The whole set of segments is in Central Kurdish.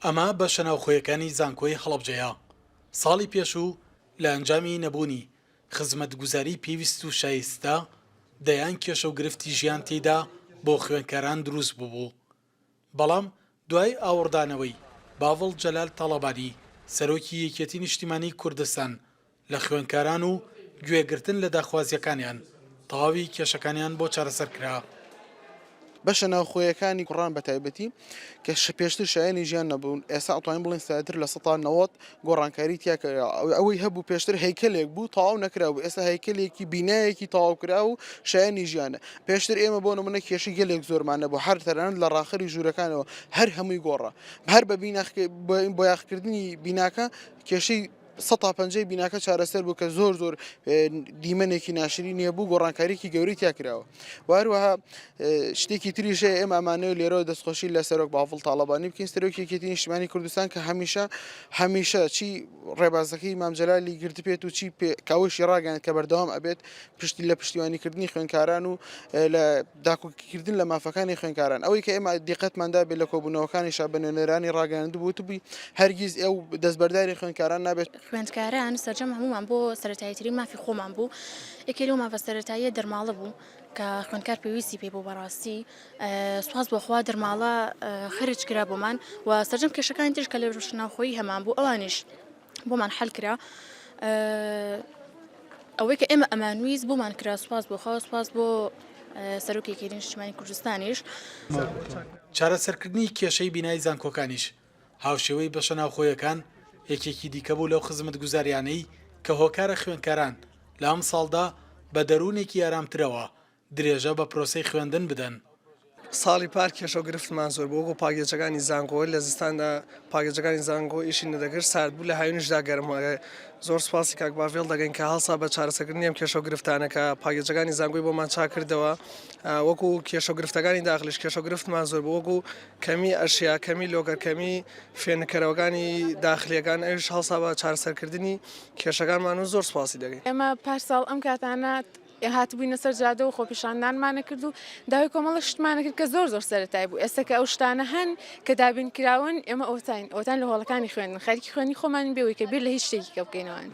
ئەمە بەشە ناوخۆیەکانی زانکۆی هەڵەبجەیە. ساڵی پێشوو لە ئەنجامی نەبوونی خزمەتگوزاری پێویست و شایستە دەیان کێشە و گرفتی ژیان تێیدا بۆ خوێندکاران دروست بوو. بەڵام دوای ئاوەڕدانەوەی باڤڵ جەلال تاڵەبانی سەرۆکی یەکێتی نیشتیمانی کوردستان لە خوێندکاران و گوێگرتن لە داخوازیەکانیان تەواوی کێشەکانیان بۆ چارەسەر کرا. بەشە ناوخۆیەکانی کوڕان بە تایبەتی کە پێشتر شایانی ژیان نەبوون، ئێستا ئەتوانین بڵێن سادر لە 90 گۆڕانکاری تیاکە ئەوەی هەبوو پێشتر هەیکلێک بوو تەواو نەکرا بوو، ئێستا هەیکلێکی بینایەکی تەواو کرا و شایانی ژیانە. پێشتر ئێمە بۆ نمونە کێشی گەلێک زۆرمانە بوو، هەر تەنانەت لە ڕاخەری ژوورەکانەوە هەر هەمووی گۆڕا، هەر بە بۆ یاخکردنی بیناکە کێشەی 150 بیناکە چارەسەر بوو کە زۆر دیمەنێکی ناشرین نییە بوو، گۆڕانکاریکی گەوری تیاکراوە. واروەها شتێکی تریژێ ئێمە ئەمانەوە لێرەوە دەستخۆشی لە سەرۆک باڤڵ تاڵەبانی بکەین، سەرۆکی یەکێتی نیشتیمانی کوردستان کە هەمیشە چی ڕێبازەکەی مام جەلالی گرتبێت و چی کاوشی ڕاگەیاند کە بەردەوام ئەبێت پشتی لە پشتیوانیکردنی خوێندکاران و لە داکۆکردن لە مافەکانی خوێندکاران. ئەوەی کە ئێمە دیقەتماندا بێت لە کۆبوونەوەکانی شابەنێرانی ڕاگەیاند بووتبووی هەرگیز ئێو دەستبەرداری خوێندکاران نابێت. خوێندکاران سەرجەم هەمومان بۆ سەرەتاییترین مافی خۆمان بوو، یەکێ لەو مافە سەرەتاییە دەرماڵە بوو کە خوێندکار پێویستی پێ بوو بەڕاستی. سوپاس بۆخوا دەرماڵە خەرج کرا بۆمان و سەرجەم کێشەکانی ترش کە لە ڕۆژناوخۆیی هەمان بوو ئەوانیش بۆمان حەل کرا. ئەوەی کە ئێمە ئەمانویست بۆمان کرا، سوپاس بۆخوا، سوپاس بۆ سەرۆکی یەکێتی نیشتیمانی کوردستانیش. چارەسەرکردنی کێشەی بینایی زانکۆکانیش هاوشێوەی بەشە ناوخۆیەکان یەکێکی دیکە بوو لەو خزمەتگوزاریانەی کە هۆکارە خوێندکاران لە ئەم ساڵدا بە دەروونێکی ئارامترەوە درێژە بە پرۆسەی خوێندن بدەن. ساڵی پار کێشە و گرفتمان زۆر بۆ پاگێجەکانی زانکۆ لە زستاندا پاگێجەکانی زانکۆ ئیشی نەدەگرت سارد بوو لە هاوینشدا گەرمەوە. زۆر سپاسی کاک باڤێڵ دەگەین کە هەڵسا بە چارەسەرکردنی ئەم کێشە و گرفتانەکە پاگێجەکانی زانکۆی بۆمان چاکردەوە. وەکو کێشە و گرفتەکانی داخلیش کێشە و گرفتمان زۆر بوو، وەکو کەمی ئەشیا، کەمی لۆگەرکەمی فێنکەرەوەکانی داخلیەکان ئەوش هەڵسا بە چارەسەرکردنی کێشەکانمان و زۆر سپاسی دەگەین. ئێمە پارساڵ ئەم کاتانە هاتبووینە سەر جادە و خۆپیشاندانمانە کرد و داوای کۆمەڵە شتمانە کرد کە زۆر سەرەتایی بوو. ئێستا کە ئەو شتانە هەن کە دابین کراون ئێمە ئۆتان لە هۆڵەکانی خوێندن خەریکی خوێنی خۆمانی بێەوەی کە بیر لە هیچ شتێکی کە بکەینەوەن.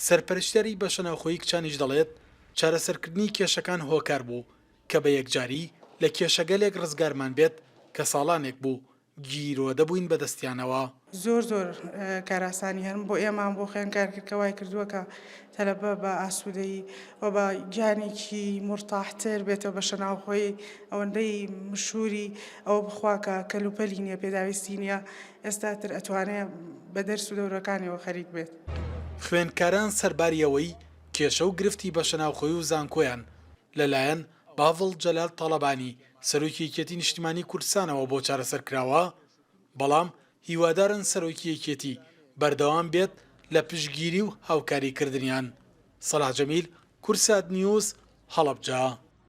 سەرپەرشتیاری بەشە ناوخۆیی کچانیش دەڵێت چارەسەرکردنی کێشەکان هۆکار بوو کە بە یەکجاری لە کێشەگەلێک ڕزگارمان بێت کە ساڵانێک بوو گیرۆ دەبووین بەدەستیانەوە. زۆر کاراسانی هەرم بۆ ئێمان بۆ خوێندکار کرد کە وای کردووە کە تەلەبە بە ئاسوودەیی و بە گیانێکی مرتاحتر بێتەوە بەشە ناوخۆی ئەوەندەی مشهوری ئەوە بخوا کە کەلوپەلی نییە پێداویستی نییە ئێستاتر ئەتوانێت بە دەرس و دەورەکانیەوە خەریک بێت. خوێندکاران سەرباریەوەی کێشە و گرفتی بەشە ناوخۆی و زانکۆیان لەلایەن باڤڵ جەلال تاڵەبانی سەرۆکی یەکێتی نیشتیمانی کوردستانەوە بۆ چارەسەر کراوە، بەڵام هیوادارن سەرۆکی یەکێتی بەردەوام بێت لە پشتگیری و هاوکاریکردنیان. سەلاح جەمیل، کورسات نیوز، هەڵەبجە.